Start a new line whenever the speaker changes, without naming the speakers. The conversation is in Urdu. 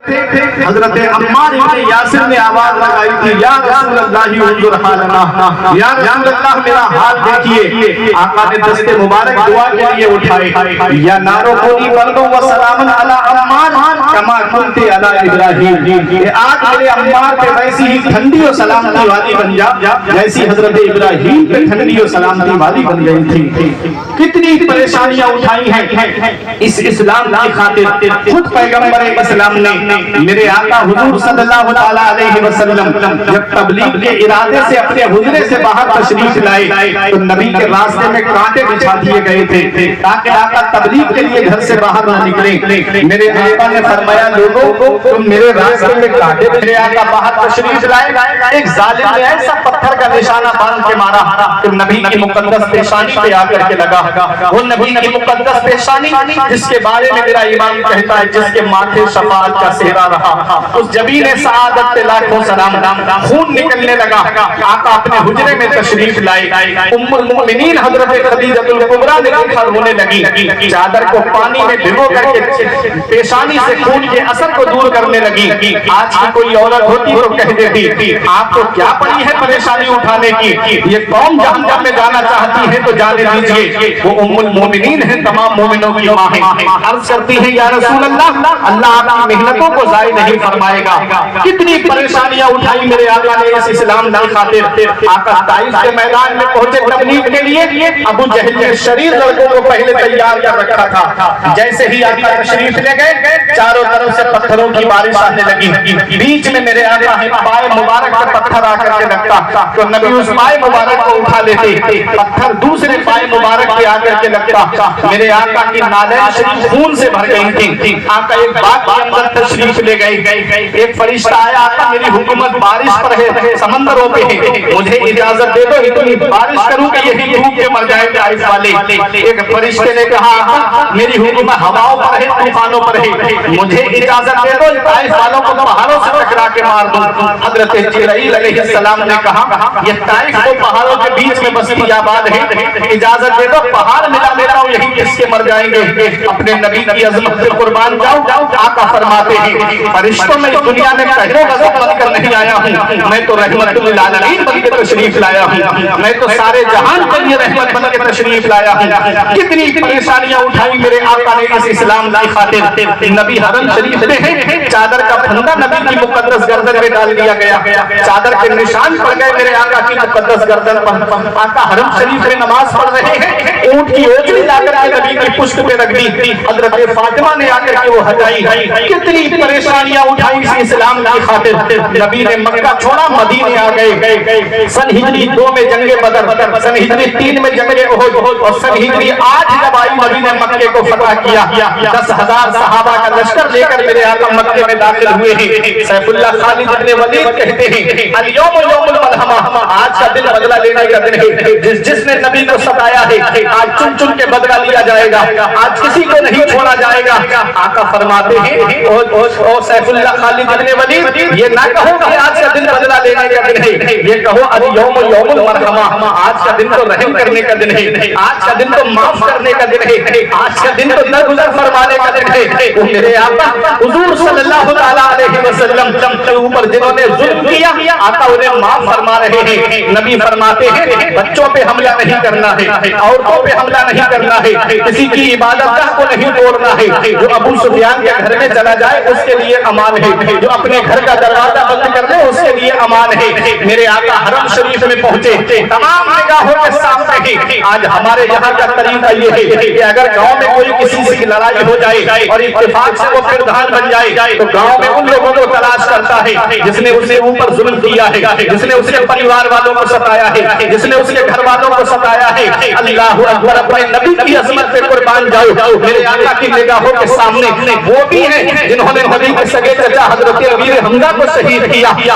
حضرت عمار ابن یاسر نے آواز لگائی تھی، یا رسول اللہ انظر حالنا، یا رسول اللہ میرا حال دیکھیے۔ آقا نے دست مبارک دعا کے لیے اٹھائے، یا نارو کونی بردوں و سلامن علی عمار کما کنت علی ابراہیم، آج میرے عمار پہ ویسی ہی ٹھنڈی و سلامتی والی بن جا جیسی حضرت ابراہیم پہ ٹھنڈی و سلامتی والی بن گئی تھی۔ کتنی پریشانیاں اٹھائی ہیں اس اسلام کی خاطر۔ خود پیغمبر اسلام نے میرے آقا حضور صلی اللہ علیہ وسلم جب تبلیغ کے ارادے سے اپنے حجرے سے باہر تشریف لائے تو نبی کے راستے میں کانٹے بچھا دیے گئے تھے تاکہ آقا تبلیغ کے لیے گھر سے باہر نہ نکلیں۔ میرے آقا نے فرمایا، لوگوں تم میرے راستے میں کانٹے، میرے آقا باہر تشریف لائے، ایک ظالم نے ایسا پتھر کا نشانہ باندھ کے مارا کہ نبی کی مقدس پیشانی پہ آ کر کے لگا۔ وہ نبی کی مقدس پیشانی جس کے بارے میں میرا امام کہتا ہے جس کے ماتھے شفاعت کا صحرا رہا، اس جبین سعادت پہ لاکھوں سلام، خون نکلنے لگا۔ آقا اپنے حجرے میں تشریف لائے، ام المؤمنین حضرت خدیجہ الکبریٰ نے دیکھا رونے لگی، چادر کو پانی میں بھگو کر کے پیشانی سے خون کے اثر کو دور کرنے لگی۔ آج کی کوئی عورت ہوتی تو کہہ دیتی، آپ کو کیا پڑی ہے پریشانی اٹھانے کی، یہ قوم جہنم میں جانا چاہتی ہے تو جانے دیجئے، وہ ام المؤمنین ہیں، تمام مومنوں کی ماں ہیں۔ عرض کرتی ہے، یا رسول اللہ، اللہ آپ کی محنتوں کو ضائع نہیں فرمائے گا۔ کتنی پریشانیاں اٹھائی میرے آقا نے اس اسلام کی خاطر۔ آقا طائف کے میدان میں پہنچے تبلیغ کے لیے، ابو جہل نے شریر لڑکوں کو پہلے تیار کر رکھا تھا۔ جیسے ہی آقا تشریف لے گئے، چاروں طرف سے پتھروں کی بارش آنے لگی، بیچ میں میرے آقا ہے پائے مبارک پر پتھر آ کر کے لگتا تو نبی اس پائے مبارک کو اٹھا لیتے، پتھر دوسرے پائے مبارک پہ آ کر کے لگتا۔ میرے آقا کی نالین شریف خون سے بھر گئی تھی۔ آقا ایک باغ کے اندر تشریف لے گئے، ایک فرشتہ آیا، آقا میری حکومت بارش پر ہے، سمندروں پہ ہے، مجھے اجازت دے دو اتنی بارش کروں کہ یہی ڈوب کے مر جائے طائف والے۔ ایک فرشتے نے کہا، آقا میری حکومت ہواؤں پر ہے، طوفانوں پر ہے، مجھے اجازت دے دو طائف والوں کو پہاڑوں سے ٹکرا کے مار دوں۔ حضرت جبرائیل علیہ السلام نے کہا، یہ طائف کو پہاڑوں کے بیچ میں بستی آباد ہے، اجازت دے دو پہاڑ ملا لیتا ہوں، یہی کس کے مر جائیں گے، اپنے نبی کی عظمت پہ قربان جاؤ۔ آقا فرماتے ہیں، فرشتوں میں دنیا میں پہلے غضب بن کر نہیں آیا ہوں، میں تو رحمت للعالمین بن کے تشریف لایا ہوں، میں تو سارے جہان کے لیے رحمت بن کے تشریف لایا ہوں۔ کتنی پریشانیاں اٹھائی میرے آقا نے اس اسلام کی خاطر۔ نبی حرم شریف میں ہیں، چادر کا پھندا نبی کی مقدس گردن میں ڈال دیا گیا، چادر کے نشان پڑ گئے میرے آقا کی مقدس گردن پر۔ آقا حرم شریف میں نماز پڑھ رہے ہیں، اونٹ کی اوجڑی لا کر کے نبی کی پشت پہ رکھ دی، حضرت فاطمہ نے آ کر کے وہ ہٹائی۔ کتنی پریشانیاں اٹھائی اس اسلام کی خاطر۔ نبی نے مکہ چھوڑا، مدینے آ گئے۔ سن ہجری 2 میں جنگ بدر، سن ہجری 3 میں جنگ احد، اور سن ہجری 8 جب آئی نبی نے مکے کو فتح کیا، 10,000 صحابہ کا لشکر لے کر میرے آقا مکے میں داخل ہوئے ہیں۔ سیف اللہ خالد بن ولید کہتے ہیں، الیوم یوم الملحمہ، آج کا دن بدلہ لینے کا دن ہے۔ جس نے نبی کو ستایا ہے آج چن چن کے بدلہ لیا جائے گا، آج کسی کو نہیں چھوڑا جائے گا۔ آقا فرماتے ہیں، او سیف اللہ خالد بن ولید، یہ نہ کہو کہ آج کا دن بدلہ لینے کا دن ہے، یہ کہو الیوم یوم المرحمہ، آج کا دن تو رحم کرنے کا دن ہے، آج کا دن تو معاف کرنے کا دن ہے، آج کا دن تو درگزر فرمانے کا دن ہے۔ وہ میرے آقا حضور صلی اللہ علیہ وسلم کے اوپر جنہوں نے ظلم کیا، آقا انہیں معاف فرما رہے ہیں۔ نبی فرماتے ہیں، بچوں پہ حملہ نہیں کرنا ہے، عورتوں پہ حملہ نہیں کرنا ہے، کسی کی عبادت گاہ کو نہیں توڑنا ہے، جو ابو سفیان کے گھر میں چلا جائے اس کے لیے امان ہے، جو اپنے گھر کا دروازہ بند کر لے اس کے لیے امان ہے۔ میرے آقا حرم شریف میں پہنچے، تمام نگاہوں کے سامنے ہی آج ہمارے یہاں کا طریقہ یہ ہے کہ اگر گاؤں میں کوئی کسی سے لڑائی ہو جائے اور اتفاق سے وہ پردھان بن جائے تو گاؤں میں ان لوگوں کو تلاش کرتا ہے جس نے اس کے اوپر ظلم کیا ہے، جس نے اس کے پریوار والوں کو ستایا ہے، جس نے اس کے گھر والوں کو ستایا ہے۔ اللہ اکبر، اپنے نبی کی عظمت پہ قربان جاؤ۔ میرے آقا کی نگاہوں کے سامنے وہ بھی ہیں جنہوں نے نبی کے سگے چچا حضرت امیر حمزہ کو شہید کیا،